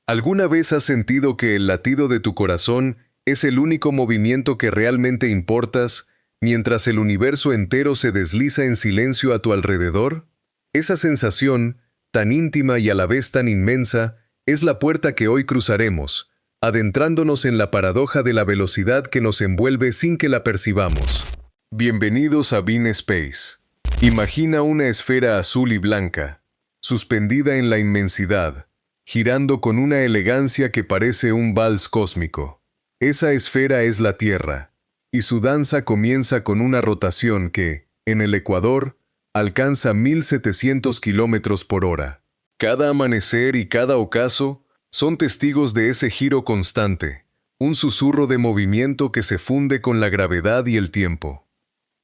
¿Alguna vez has sentido que el latido de tu corazón es el único movimiento que realmente importas, mientras el universo entero se desliza en silencio a tu alrededor? Esa sensación, tan íntima y a la vez tan inmensa, es la puerta que hoy cruzaremos, adentrándonos en la paradoja de la velocidad que nos envuelve sin que la percibamos. Bienvenidos a Bean Space. Imagina una esfera azul y blanca, suspendida en la inmensidad, girando con una elegancia que parece un vals cósmico. Esa esfera es la Tierra, y su danza comienza con una rotación que, en el ecuador, alcanza 1700 kilómetros por hora. Cada amanecer y cada ocaso son testigos de ese giro constante, un susurro de movimiento que se funde con la gravedad y el tiempo.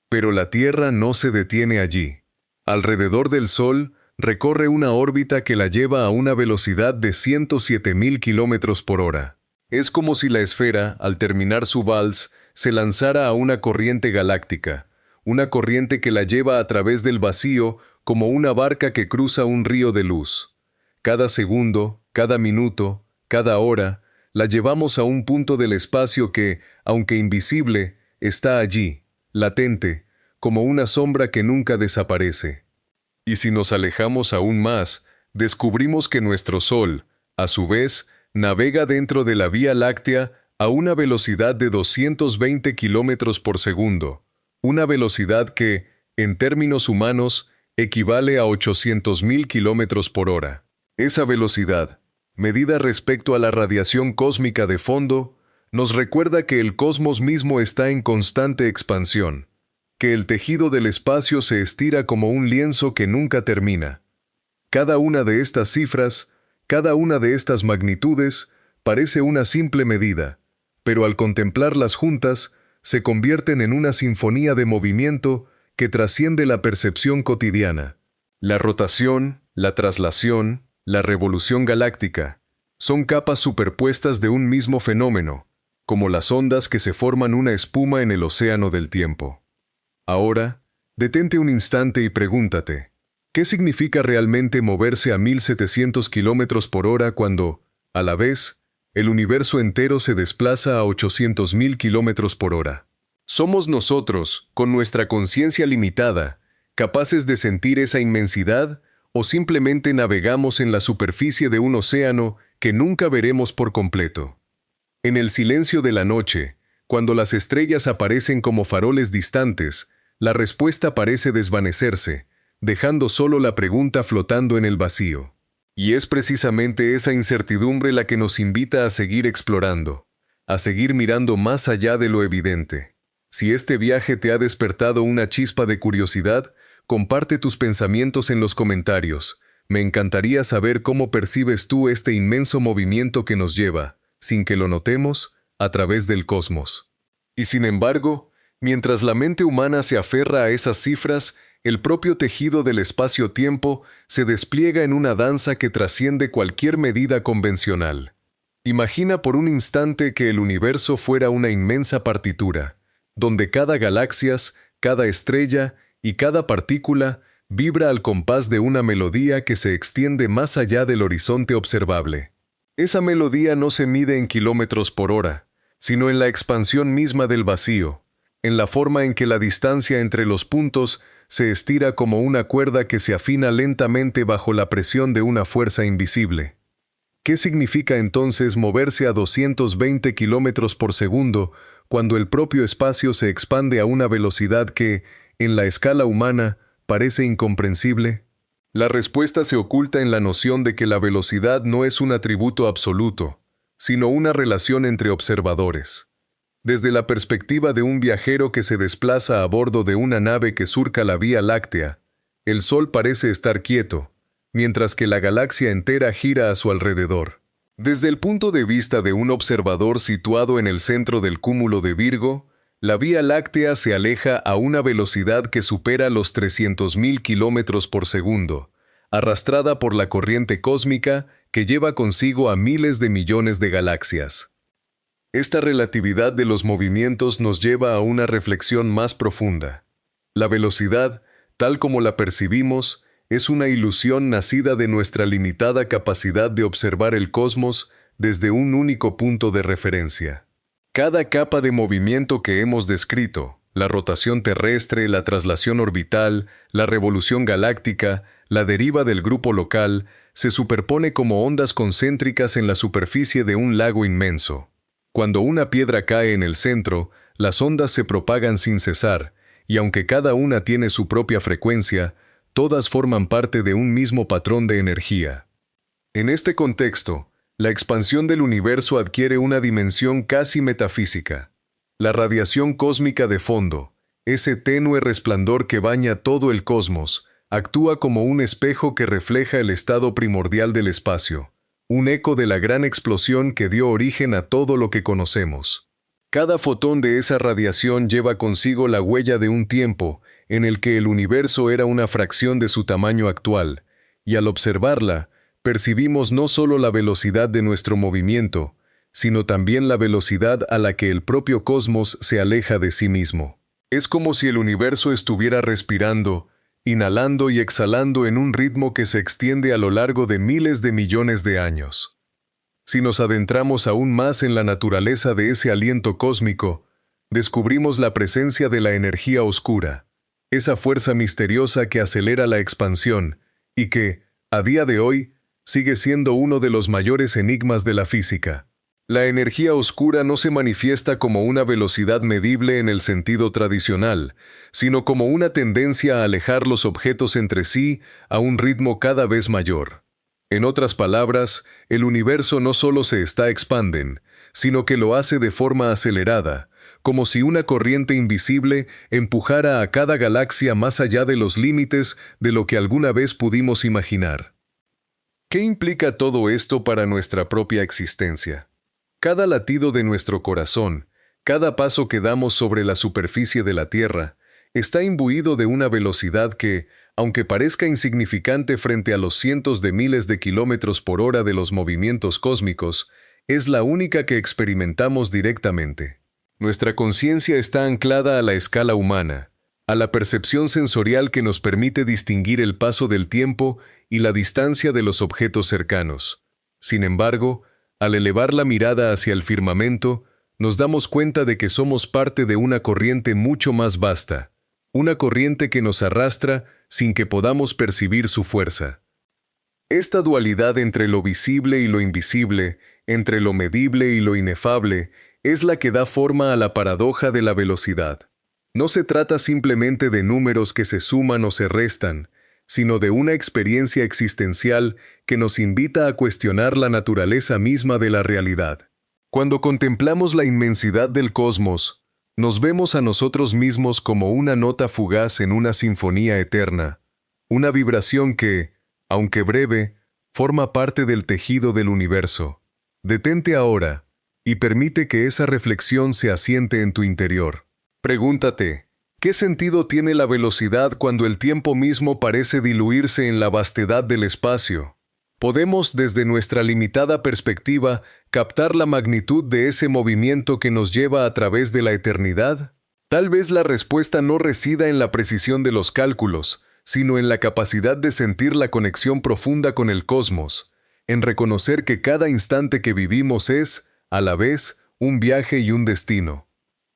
Pero la Tierra no se detiene allí. Alrededor del Sol, recorre una órbita que la lleva a una velocidad de 107.000 kilómetros por hora. Es como si la esfera, al terminar su vals, se lanzara a una corriente galáctica, una corriente que la lleva a través del vacío como una barca que cruza un río de luz. Cada segundo, cada minuto, cada hora, la llevamos a un punto del espacio que, aunque invisible, está allí, latente, como una sombra que nunca desaparece. Y si nos alejamos aún más, descubrimos que nuestro Sol, a su vez, navega dentro de la Vía Láctea a una velocidad de 220 kilómetros por segundo, una velocidad que, en términos humanos, equivale a 800.000 kilómetros por hora. Esa velocidad, medida respecto a la radiación cósmica de fondo, nos recuerda que el cosmos mismo está en constante expansión, que el tejido del espacio se estira como un lienzo que nunca termina. Cada una de estas cifras, cada una de estas magnitudes, parece una simple medida, pero al contemplarlas juntas, se convierten en una sinfonía de movimiento que trasciende la percepción cotidiana. La rotación, la traslación, la revolución galáctica, son capas superpuestas de un mismo fenómeno, como las ondas que se forman una espuma en el océano del tiempo. Ahora, detente un instante y pregúntate, ¿qué significa realmente moverse a 1700 kilómetros por hora cuando, a la vez, el universo entero se desplaza a 800.000 kilómetros por hora? ¿Somos nosotros, con nuestra conciencia limitada, capaces de sentir esa inmensidad o simplemente navegamos en la superficie de un océano que nunca veremos por completo? En el silencio de la noche, cuando las estrellas aparecen como faroles distantes, la respuesta parece desvanecerse, dejando solo la pregunta flotando en el vacío. Y es precisamente esa incertidumbre la que nos invita a seguir explorando, a seguir mirando más allá de lo evidente. Si este viaje te ha despertado una chispa de curiosidad, comparte tus pensamientos en los comentarios. Me encantaría saber cómo percibes tú este inmenso movimiento que nos lleva, sin que lo notemos, a través del cosmos. Y sin embargo, mientras la mente humana se aferra a esas cifras, el propio tejido del espacio-tiempo se despliega en una danza que trasciende cualquier medida convencional. Imagina por un instante que el universo fuera una inmensa partitura, donde cada galaxia, cada estrella y cada partícula vibra al compás de una melodía que se extiende más allá del horizonte observable. Esa melodía no se mide en kilómetros por hora, sino en la expansión misma del vacío, en la forma en que la distancia entre los puntos se estira como una cuerda que se afina lentamente bajo la presión de una fuerza invisible. ¿Qué significa entonces moverse a 220 kilómetros por segundo cuando el propio espacio se expande a una velocidad que, en la escala humana, parece incomprensible? La respuesta se oculta en la noción de que la velocidad no es un atributo absoluto, sino una relación entre observadores. Desde la perspectiva de un viajero que se desplaza a bordo de una nave que surca la Vía Láctea, el Sol parece estar quieto, mientras que la galaxia entera gira a su alrededor. Desde el punto de vista de un observador situado en el centro del cúmulo de Virgo, la Vía Láctea se aleja a una velocidad que supera los 300.000 kilómetros por segundo, arrastrada por la corriente cósmica que lleva consigo a miles de millones de galaxias. Esta relatividad de los movimientos nos lleva a una reflexión más profunda. La velocidad, tal como la percibimos, es una ilusión nacida de nuestra limitada capacidad de observar el cosmos desde un único punto de referencia. Cada capa de movimiento que hemos descrito, la rotación terrestre, la traslación orbital, la revolución galáctica, la deriva del grupo local, se superpone como ondas concéntricas en la superficie de un lago inmenso. Cuando una piedra cae en el centro, las ondas se propagan sin cesar, y aunque cada una tiene su propia frecuencia, todas forman parte de un mismo patrón de energía. En este contexto, la expansión del universo adquiere una dimensión casi metafísica. La radiación cósmica de fondo, ese tenue resplandor que baña todo el cosmos, actúa como un espejo que refleja el estado primordial del espacio, un eco de la gran explosión que dio origen a todo lo que conocemos. Cada fotón de esa radiación lleva consigo la huella de un tiempo en el que el universo era una fracción de su tamaño actual, y al observarla, percibimos no solo la velocidad de nuestro movimiento, sino también la velocidad a la que el propio cosmos se aleja de sí mismo. Es como si el universo estuviera respirando, inhalando y exhalando en un ritmo que se extiende a lo largo de miles de millones de años. Si nos adentramos aún más en la naturaleza de ese aliento cósmico, descubrimos la presencia de la energía oscura, esa fuerza misteriosa que acelera la expansión y que, a día de hoy, sigue siendo uno de los mayores enigmas de la física. La energía oscura no se manifiesta como una velocidad medible en el sentido tradicional, sino como una tendencia a alejar los objetos entre sí a un ritmo cada vez mayor. En otras palabras, el universo no solo se expande, sino que lo hace de forma acelerada, como si una corriente invisible empujara a cada galaxia más allá de los límites de lo que alguna vez pudimos imaginar. ¿Qué implica todo esto para nuestra propia existencia? Cada latido de nuestro corazón, cada paso que damos sobre la superficie de la Tierra, está imbuido de una velocidad que, aunque parezca insignificante frente a los cientos de miles de kilómetros por hora de los movimientos cósmicos, es la única que experimentamos directamente. Nuestra conciencia está anclada a la escala humana, a la percepción sensorial que nos permite distinguir el paso del tiempo y la distancia de los objetos cercanos. Sin embargo, al elevar la mirada hacia el firmamento, nos damos cuenta de que somos parte de una corriente mucho más vasta, una corriente que nos arrastra sin que podamos percibir su fuerza. Esta dualidad entre lo visible y lo invisible, entre lo medible y lo inefable, es la que da forma a la paradoja de la velocidad. No se trata simplemente de números que se suman o se restan, sino de una experiencia existencial que nos invita a cuestionar la naturaleza misma de la realidad. Cuando contemplamos la inmensidad del cosmos, nos vemos a nosotros mismos como una nota fugaz en una sinfonía eterna, una vibración que, aunque breve, forma parte del tejido del universo. Detente ahora y permite que esa reflexión se asiente en tu interior. Pregúntate, ¿qué sentido tiene la velocidad cuando el tiempo mismo parece diluirse en la vastedad del espacio? ¿Podemos, desde nuestra limitada perspectiva, captar la magnitud de ese movimiento que nos lleva a través de la eternidad? Tal vez la respuesta no resida en la precisión de los cálculos, sino en la capacidad de sentir la conexión profunda con el cosmos, en reconocer que cada instante que vivimos es, a la vez, un viaje y un destino.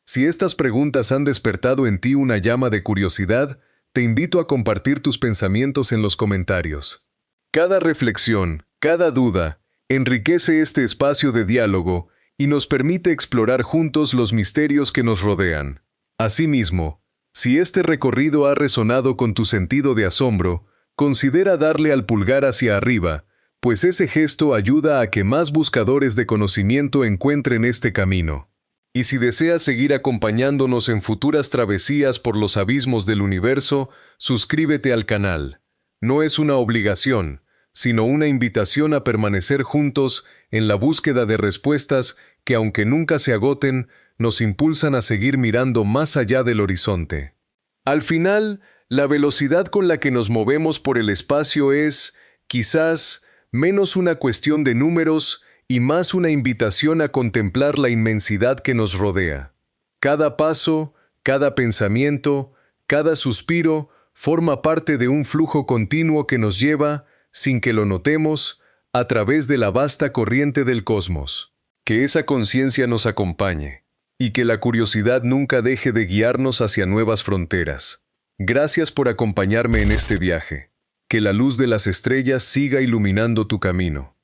Si estas preguntas han despertado en ti una llama de curiosidad, te invito a compartir tus pensamientos en los comentarios. Cada reflexión, cada duda, enriquece este espacio de diálogo y nos permite explorar juntos los misterios que nos rodean. Asimismo, si este recorrido ha resonado con tu sentido de asombro, considera darle al pulgar hacia arriba, pues ese gesto ayuda a que más buscadores de conocimiento encuentren este camino. Y si deseas seguir acompañándonos en futuras travesías por los abismos del universo, suscríbete al canal. No es una obligación, sino una invitación a permanecer juntos en la búsqueda de respuestas que, aunque nunca se agoten, nos impulsan a seguir mirando más allá del horizonte. Al final, la velocidad con la que nos movemos por el espacio es, quizás, menos una cuestión de números y más una invitación a contemplar la inmensidad que nos rodea. Cada paso, cada pensamiento, cada suspiro forma parte de un flujo continuo que nos lleva, sin que lo notemos, a través de la vasta corriente del cosmos. Que esa conciencia nos acompañe, y que la curiosidad nunca deje de guiarnos hacia nuevas fronteras. Gracias por acompañarme en este viaje. Que la luz de las estrellas siga iluminando tu camino.